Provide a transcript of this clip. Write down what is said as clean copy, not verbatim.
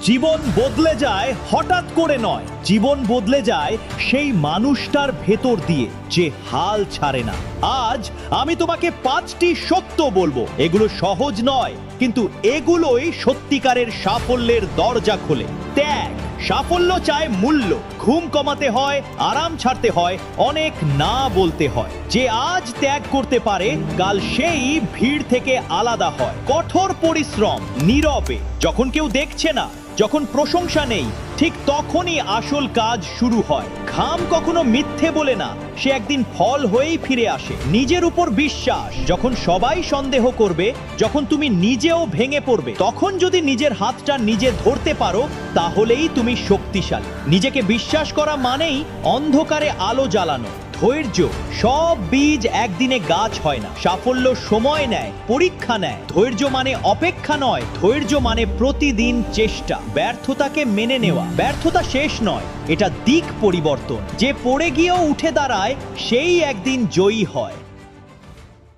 জীবন বদলে যায় হঠাৎ করে নয়, জীবন বদলে যায় সেই মানুষটার ভেতর দিয়ে যে হাল ছাড়ে না। আজ আমি তোমাকে 5টি সত্য বলবো। এগুলো সহজ নয়, কিন্তু এগুলোই সত্যিকারের সাফল্যের দরজা খোলে। ত্যাগ। সাফল্য চায় মূল্য। ঘুম কমাতে হয়, আরাম ছাড়তে হয়, অনেক না বলতে হয়। যে আজ ত্যাগ করতে পারে, কাল সেই ভিড় থেকে আলাদা হয়। কঠোর পরিশ্রম, নীরবে, যখন কেউ দেখছে না, যখন প্রশংসা নেই, ঠিক তখনই আসল কাজ শুরু হয়। ঘাম কখনো মিথ্যে বলে না, সে একদিন ফল হয়েই ফিরে আসে। নিজের উপর বিশ্বাস। যখন সবাই সন্দেহ করবে, যখন তুমি নিজেও ভেঙে পড়বে, তখন যদি নিজের হাতটা নিজে ধরতে পারো, তাহলেই তুমি শক্তিশালী। নিজেকে বিশ্বাস করা মানেই অন্ধকারে আলো জ্বালানো। ধৈর্য। সব বীজ একদিনে গাছ হয় না। সাফল্য সময় নেয়, পরীক্ষা নেয়। ধৈর্য মানে অপেক্ষা নয়, ধৈর্য মানে প্রতিদিন চেষ্টা। ব্যর্থতাকে মেনে নেওয়া। ব্যর্থতা শেষ নয়, এটা দিক পরিবর্তন। যে পড়ে গিয়েও উঠে দাঁড়ায়, সেই একদিন জয়ী হয়।